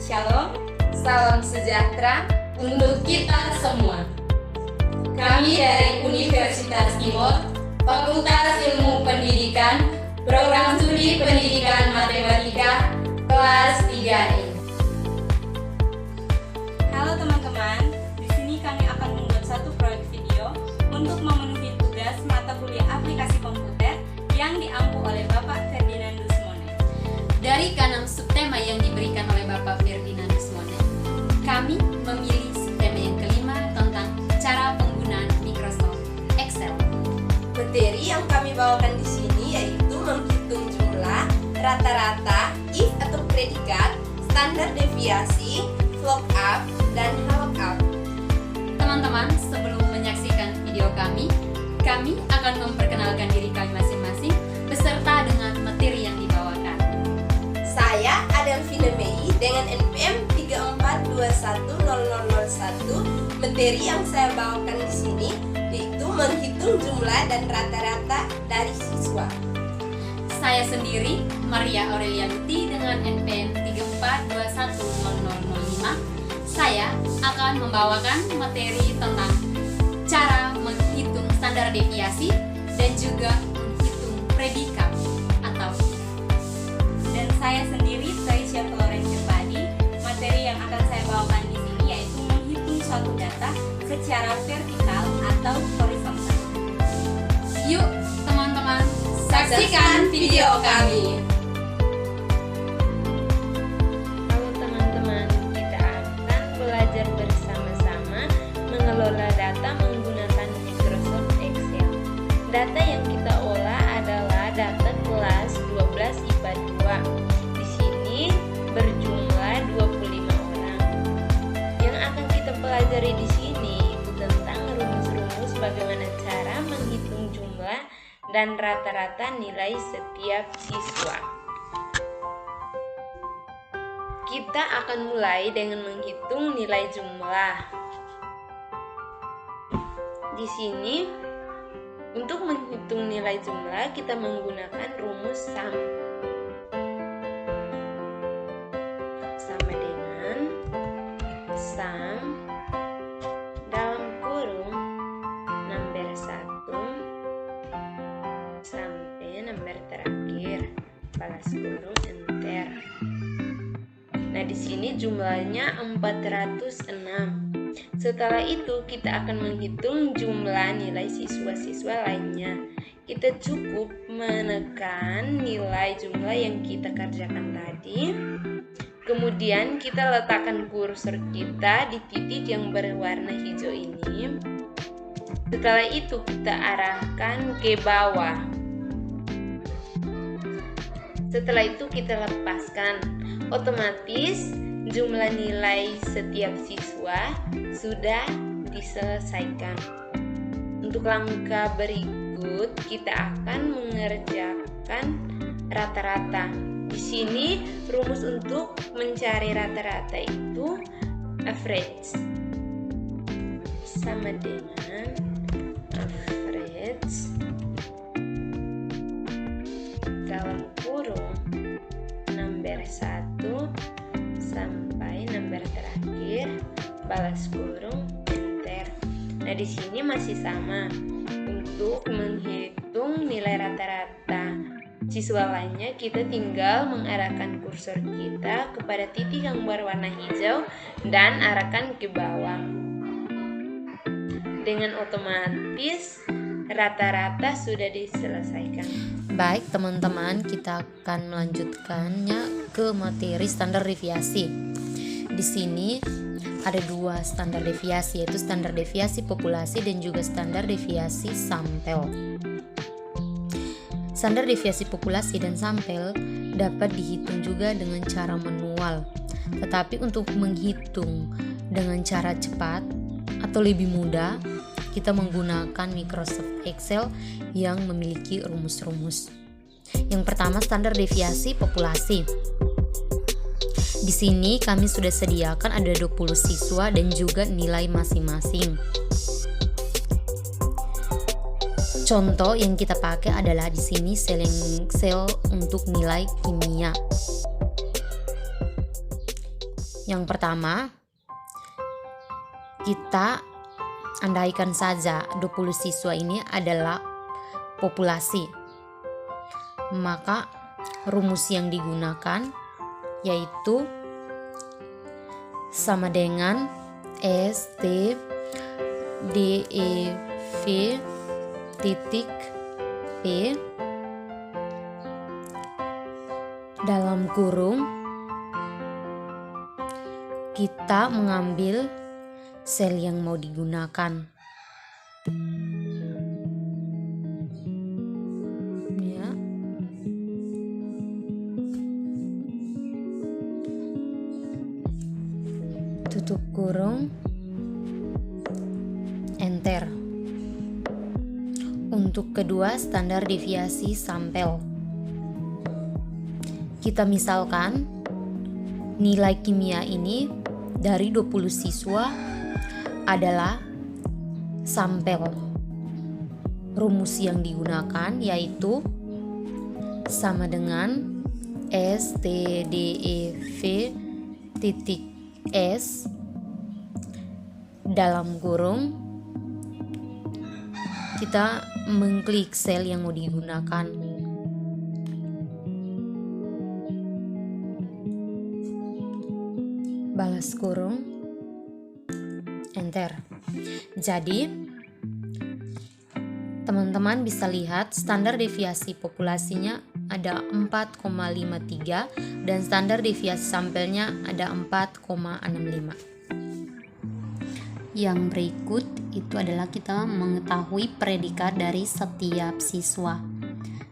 Shalom, salam sejahtera untuk kita semua. Kami dari Universitas Timur, Fakultas Ilmu Pendidikan, Program Studi Pendidikan Matematika, kelas 3E. Halo teman-teman, di sini kami akan membuat satu proyek video untuk memenuhi tugas mata kuliah aplikasi komputer yang diampu oleh Bapak Ferdinandus Monet. Dari ke-6 subtema yang diberikan oleh Bapak Ferdinandus Monet, kami memilih subtema yang kelima tentang cara penggunaan Microsoft Excel. Materi yang kami bawakan di sini yaitu menghitung jumlah, rata-rata, if atau predikat, standar deviasi, lookup, dan lookup. Teman-teman, sebelum menyaksikan video kami akan memperkenalkan diri kami masing-masing beserta dengan materi yang dibawakan. Saya Adelvina Mei dengan NPM 34210001. Materi yang saya bawakan di sini yaitu menghitung jumlah dan rata-rata dari siswa. Saya sendiri, Maria Aurelia Luti dengan NPM 34210005. Saya akan membawakan materi tentang cara menghitung standar deviasi dan juga menghitung predikat atau dan saya sendiri Taisha Florencia Padi. Materi yang akan saya bawakan di sini yaitu menghitung suatu data secara vertikal atau horizontal. Yuk teman-teman, saksikan video kami. Halo teman-teman, kita akan belajar bersama-sama mengelola data menggunakan Microsoft Excel. Data yang kita olah adalah data kelas 12 IPA 2. Di sini berjumlah 25 orang. Yang akan kita pelajari di sini itu tentang rumus-rumus bagaimana cara menghitung jumlah dan rata-rata nilai setiap siswa. Kita akan mulai dengan menghitung nilai jumlah. Di sini, untuk menghitung nilai jumlah, kita menggunakan rumus sum. Sama dengan sum dalam kurung number 1 sampai number terakhir, balas kurung enter. Nah, di sini jumlahnya 406. Setelah itu kita akan menghitung jumlah nilai siswa-siswa lainnya. Kita cukup menekan nilai jumlah yang kita kerjakan tadi. Kemudian kita letakkan kursor kita di titik yang berwarna hijau ini. Setelah itu kita arahkan ke bawah. Setelah itu kita lepaskan. Otomatis jumlah nilai setiap siswa sudah diselesaikan. Untuk langkah berikut kita akan mengerjakan rata-rata. Di sini rumus untuk mencari rata-rata itu average sama dengan average dalam kurung number 1 sampai number terakhir, balas kurung enter. Nah, di sini masih sama. Untuk menghitung nilai rata-rata siswa lainnya, kita tinggal mengarahkan kursor kita kepada titik yang berwarna hijau dan arahkan ke bawah. Dengan otomatis rata-rata sudah diselesaikan. Baik teman-teman, kita akan melanjutkannya ke materi standar deviasi. Di sini ada dua standar deviasi, yaitu standar deviasi populasi dan juga standar deviasi sampel. Standar deviasi populasi dan sampel dapat dihitung juga dengan cara manual. Tetapi untuk menghitung dengan cara cepat atau lebih mudah, kita menggunakan Microsoft Excel yang memiliki rumus-rumus. Yang pertama, standar deviasi populasi. Di sini kami sudah sediakan ada 20 siswa dan juga nilai masing-masing. Contoh yang kita pakai adalah di sini sel untuk nilai kimia. Yang pertama, kita andaikan saja 20 siswa ini adalah populasi. Maka rumus yang digunakan yaitu sama dengan S T D E V titik P dalam kurung kita mengambil sel yang mau digunakan. Ya. Tutup kurung, enter. Untuk kedua, standar deviasi sampel. Kita misalkan nilai kimia ini dari 20 siswa adalah sampel. Rumus yang digunakan yaitu sama dengan S T D E V titik S dalam kurung kita mengklik sel yang mau digunakan. Balas kurung, enter. Jadi teman-teman bisa lihat standar deviasi populasinya ada 4,53 dan standar deviasi sampelnya ada 4,65. Yang berikut itu adalah kita mengetahui predikat dari setiap siswa.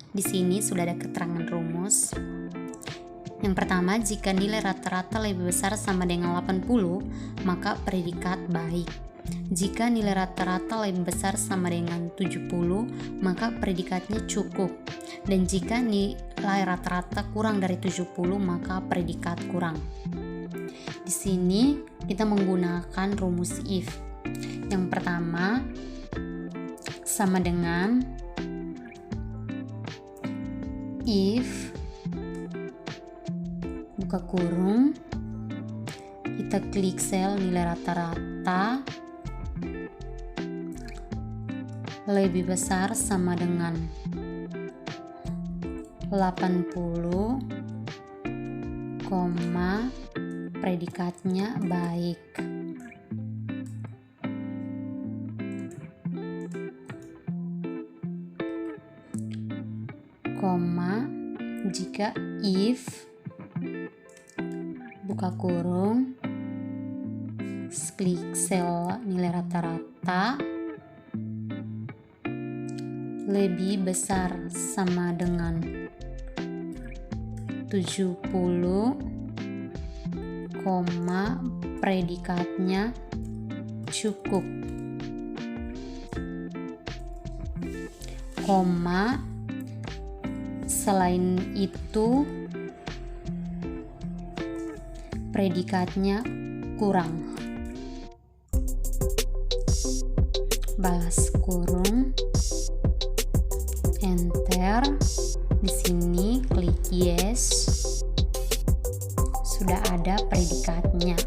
Di sini sudah ada keterangan rumus. Yang pertama, jika nilai rata-rata lebih besar sama dengan 80, maka predikat baik. Jika nilai rata-rata lebih besar sama dengan 70, maka predikatnya cukup. Dan jika nilai rata-rata kurang dari 70, maka predikat kurang. Di sini kita menggunakan rumus if. Yang pertama sama dengan if buka kurung, kita klik sel nilai rata-rata lebih besar sama dengan 80, predikatnya baik. Jika if buka kurung, klik sel nilai rata-rata lebih besar sama dengan 70, predikatnya cukup, selain itu predikatnya kurang. Balas kurung, enter. Di sini klik yes. Sudah ada predikatnya.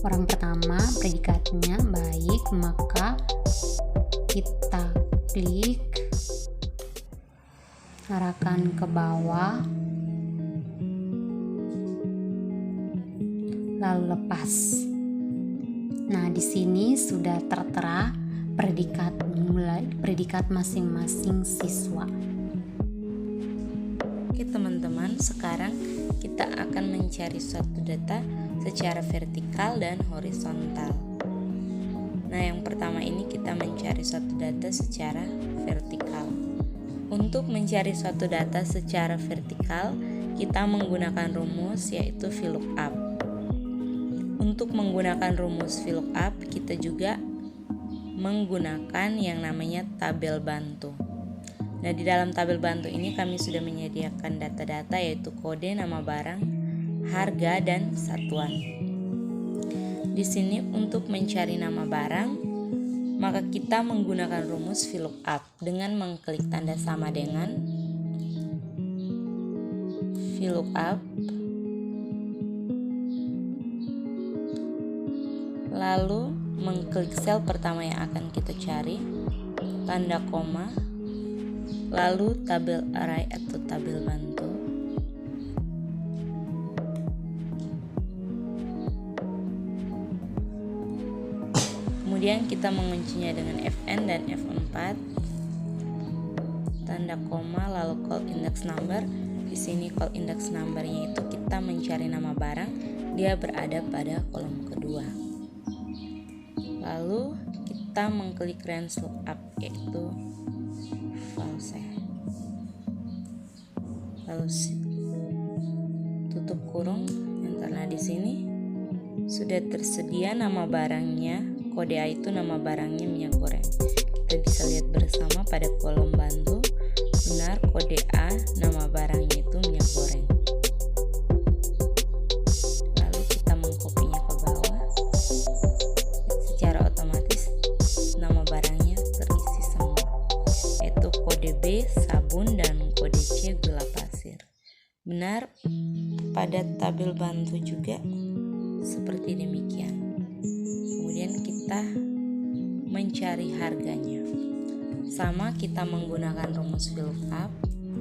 Orang pertama predikatnya baik, maka kita klik, arahkan ke bawah, lalu lepas. Nah, di sini sudah tertera predikat masing-masing siswa. Oke teman-teman, sekarang kita akan mencari suatu data secara vertikal dan horizontal. Nah, yang pertama ini kita mencari suatu data secara vertikal. Untuk mencari suatu data secara vertikal, kita menggunakan rumus yaitu VLOOKUP. Untuk menggunakan rumus VLOOKUP, kita juga menggunakan yang namanya tabel bantu. Nah, di dalam tabel bantu ini kami sudah menyediakan data-data yaitu kode, nama barang, harga, dan satuan. Di sini untuk mencari nama barang, maka kita menggunakan rumus VLOOKUP dengan mengklik tanda sama dengan VLOOKUP lalu mengklik sel pertama yang akan kita cari, tanda koma, lalu tabel array atau tabel bantu. Kemudian kita menguncinya dengan Fn dan F4, tanda koma, lalu call index number. Di sini call index numbernya itu kita mencari nama barang, dia berada pada kolom kedua. Lalu kita mengklik range lookup, yaitu false. Lalu tutup kurung, karena di sini sudah tersedia nama barangnya. Kode A itu nama barangnya minyak goreng. Kita bisa lihat bersama pada kolom bantu, benar kode A nama barangnya itu minyak goreng. Lalu kita mengkopinya ke bawah. Secara otomatis nama barangnya terisi semua, yaitu kode B sabun dan kode C gula pasir. Benar pada tabel bantu juga seperti demikian. Kemudian kita mencari harganya. Sama, kita menggunakan rumus VLOOKUP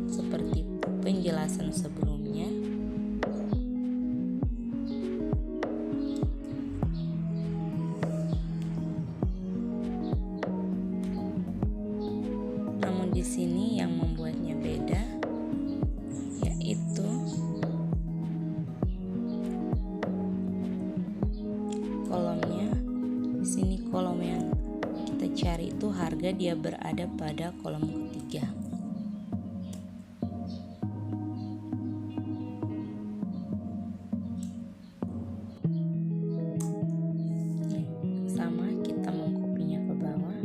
seperti penjelasan sebelumnya. Namun di sini yang membuatnya beda, yaitu kolomnya. Di sini kolom yang kita cari itu harga, dia berada pada kolom ketiga. Sama, kita mengkopinya ke bawah.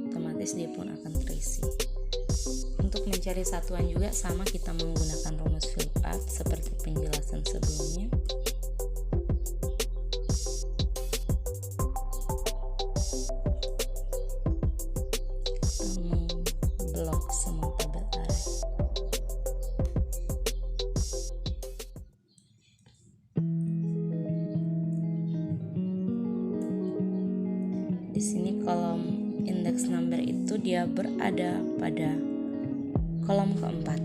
Otomatis dia pun akan terisi. Untuk mencari satuan juga sama, kita menggunakan rumus VLOOKUP seperti penjelasan sebelumnya. Blok semua tabel array. Di sini kolom index number itu dia berada pada kolom keempat.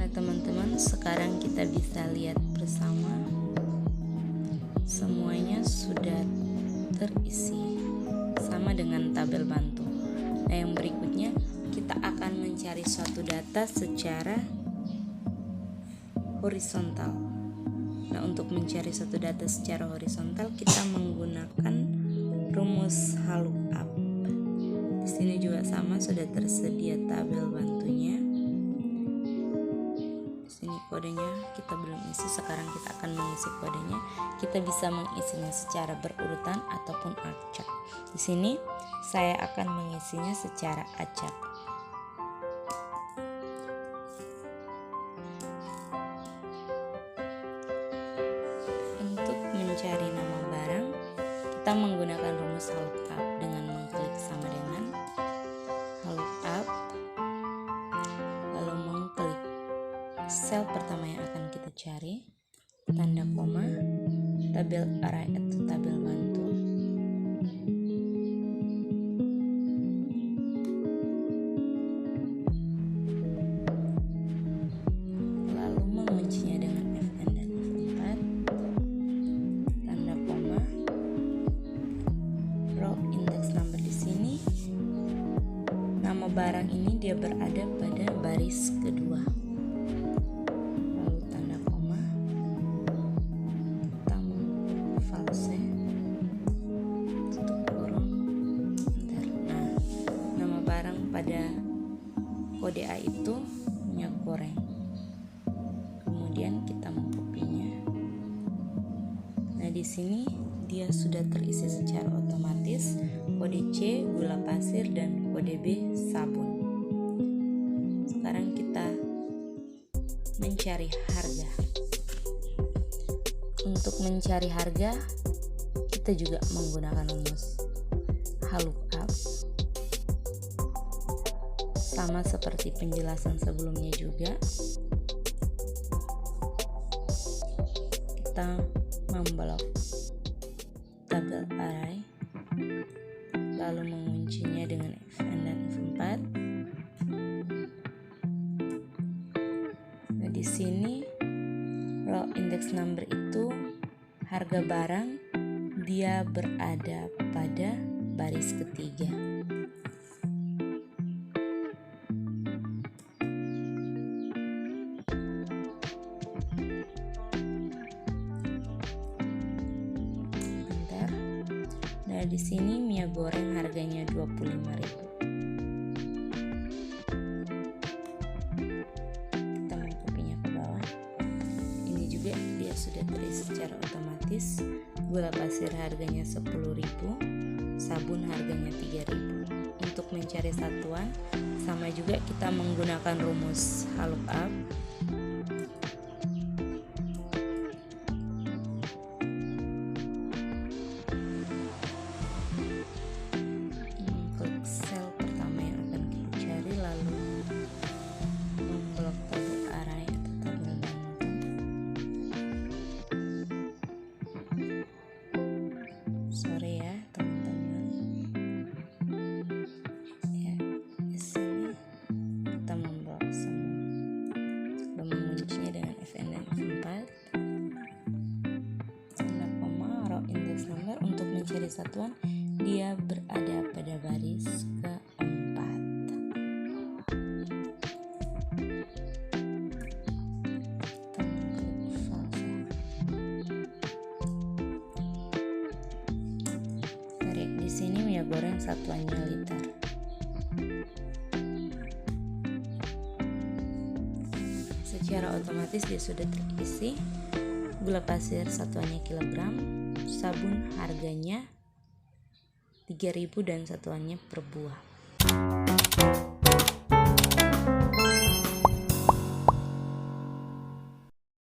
Teman-teman, sekarang kita bisa lihat bersama semuanya sudah terisi sama dengan tabel bantu. Nah, yang berikutnya kita akan mencari suatu data secara horizontal. Nah, untuk mencari suatu data secara horizontal kita menggunakan rumus lookup. Di sini juga sama, sudah tersedia tabel bantunya. Sini kodenya kita belum isi, sekarang kita akan mengisi kodenya. Kita bisa mengisinya secara berurutan ataupun acak. Di sini saya akan mengisinya secara acak. Untuk mencari nama barang, kita menggunakan rumus lookup dengan mengklik sama dengan lookup, lalu mengklik sel pertama yang akan kita cari, tanda koma, tabel array atau tabel bantu. Lalu menguncinya dengan Fn dan F4, tanda koma, row index number. Di sini nama barang ini dia berada pada baris kedua. Pada kode A itu minyak goreng. Kemudian kita mengkopinya. Nah, di sini dia sudah terisi secara otomatis. Kode C gula pasir dan kode B sabun. Sekarang kita mencari harga. Untuk mencari harga, kita juga menggunakan rumus lookup. Sama seperti penjelasan sebelumnya juga, kita memblok tabel array, lalu menguncinya dengan Fn dan F4. Nah, di sini row index number itu harga barang, dia berada pada baris ketiga. Bentar. Nah, di sini mie goreng harganya 25.000. Kita mengkopinya ke bawah. Ini juga dia sudah terisi secara otomatis. Gula pasir harganya 10.000, sabun harganya 3.000. Untuk mencari satuan, sama juga kita menggunakan rumus lookup. Klik sel pertama yang akan kita cari, lalu memblok tabel array atau tabel bintang. Sorry ya teman-teman. Ya, di sini kita memblok semua. Lalu menguncinya dengan Fn dan F4. Tanda koma, row index number. Untuk mencari satuan, dia berada pada baris keempat. Kita mengklik file. Di sini mie goreng satuannya liter. Secara otomatis dia sudah terisi. Gula pasir satuannya kilogram, sabun harganya 3.000 dan satuannya per buah.